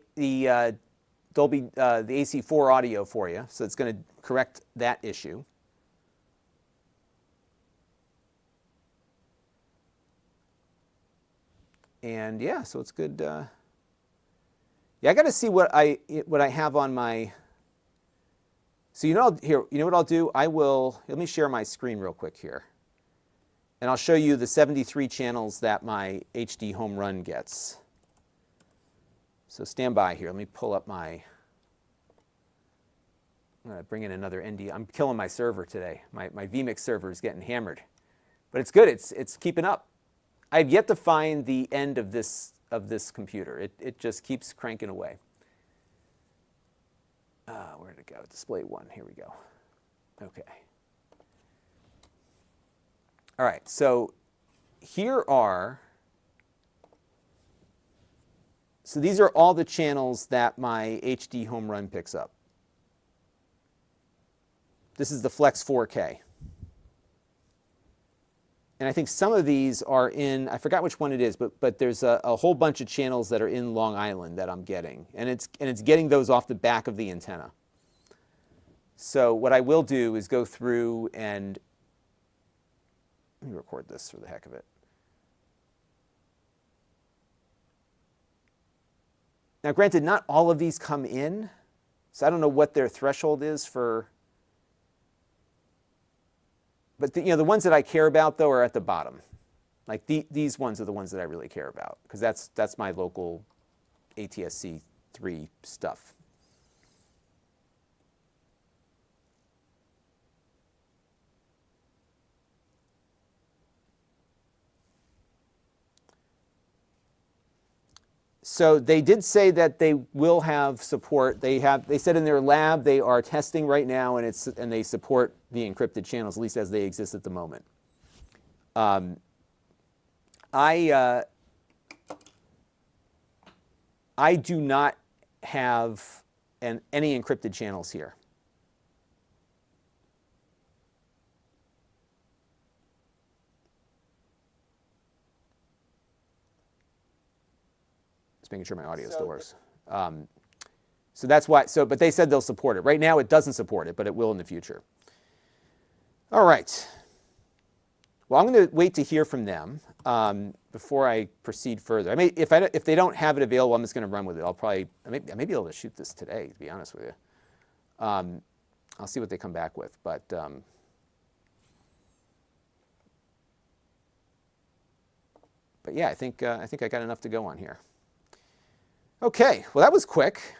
Dolby, the AC4 audio for you, so it's going to correct that issue. And yeah, so it's good. Yeah, I got to see what I have on my. So you know what I'll do? Let me share my screen real quick here, and I'll show you the 73 channels that my HDHomeRun gets. So stand by here. Let me pull up I'm going to bring in another ND. I'm killing my server today. My vMix server is getting hammered, but it's good. It's keeping up. I've yet to find the end of this computer. It just keeps cranking away. Where did it go? Display 1. Here we go. Okay. All right. So here are So these are all the channels that my HDHomeRun picks up. This is the Flex 4K. And I think some of these are in, I forgot which one it is, but there's a whole bunch of channels that are in Long Island that I'm getting. And it's getting those off the back of the antenna. So what I will do is go through and, let me record this for the heck of it. Now granted, not all of these come in, so I don't know what their threshold is for, but the ones that I care about, though, are at the bottom. Like these ones are the ones that I really care about, because that's my local ATSC 3 stuff. So they did say that they will have support. They said in their lab they are testing right now, and they support the encrypted channels, at least as they exist at the moment. I do not have any encrypted channels here. Making sure my audio still works. So that's why, but they said they'll support it. Right now it doesn't support it, but it will in the future. All right. Well, I'm going to wait to hear from them before I proceed further. I may, if they don't have it available, I'm just going to run with it. I may be able to shoot this today, to be honest with you. I'll see what they come back with, but yeah, I think I got enough to go on here. Okay, well that was quick.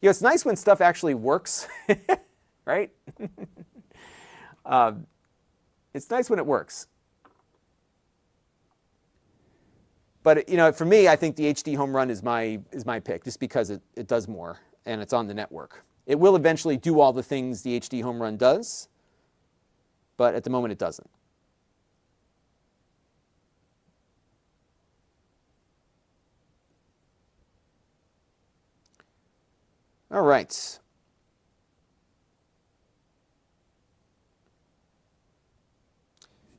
It's nice when stuff actually works, right? It's nice when it works. But for me, I think the HDHomeRun is my pick, just because it does more and it's on the network. It will eventually do all the things the HDHomeRun does, but at the moment it doesn't. All right.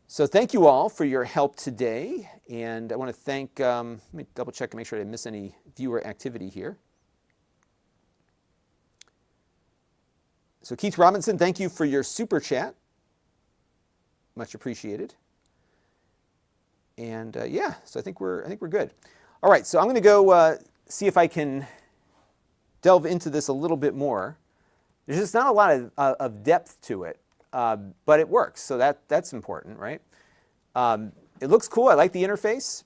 So thank you all for your help today. And I want to thank, let me double check and make sure I didn't miss any viewer activity here. So Keith Robinson, thank you for your super chat. Much appreciated. And yeah, so I think we're good. All right, so I'm going to go see if I can delve into this a little bit more. There's just not a lot of depth to it, but it works, so that's important, right? It looks cool. I like the interface.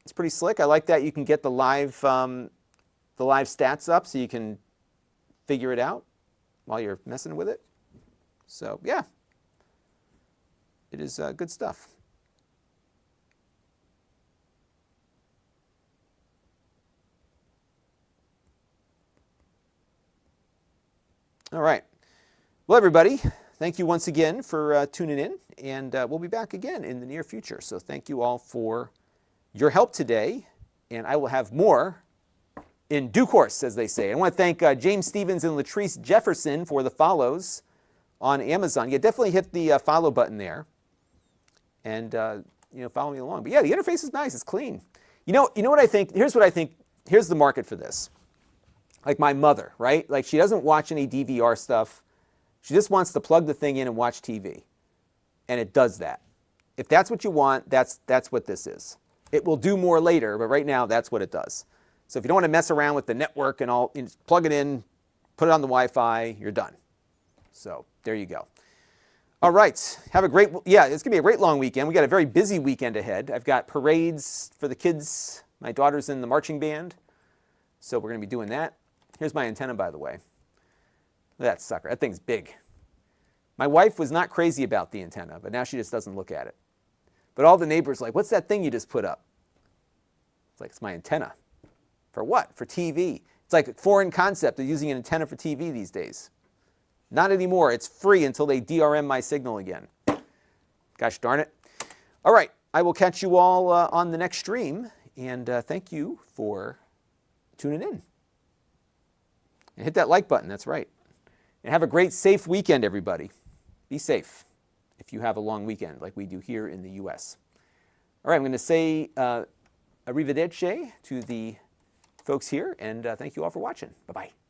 It's pretty slick. I like that you can get the live stats up, so you can figure it out while you're messing with it. So yeah, it is good stuff. All right. Well, everybody, thank you once again for tuning in, and we'll be back again in the near future. So thank you all for your help today, and I will have more in due course, as they say. I want to thank James Stevens and Latrice Jefferson for the follows on Amazon. Yeah, definitely hit the follow button there, and follow me along. But yeah, the interface is nice. It's clean. You know what I think? Here's what I think. Here's the market for this. Like my mother, right? Like she doesn't watch any DVR stuff. She just wants to plug the thing in and watch TV. And it does that. If that's what you want, that's what this is. It will do more later, but right now that's what it does. So if you don't want to mess around with the network and all, just plug it in, put it on the Wi-Fi, you're done. So there you go. All right, have a great, yeah, it's gonna be a great long weekend. We got a very busy weekend ahead. I've got parades for the kids. My daughter's in the marching band, so we're gonna be doing that. Here's my antenna, by the way. Look at that sucker. That thing's big. My wife was not crazy about the antenna, but now she just doesn't look at it. But all the neighbors are like, what's that thing you just put up? It's like, it's my antenna. For what? For TV. It's like a foreign concept of using an antenna for TV these days. Not anymore. It's free until they DRM my signal again. Gosh darn it. All right. I will catch you all on the next stream. And thank you for tuning in. And hit that like button, that's right. And have a great, safe weekend, everybody. Be safe if you have a long weekend like we do here in the U.S. All right, I'm going to say arrivederci to the folks here, and thank you all for watching. Bye-bye.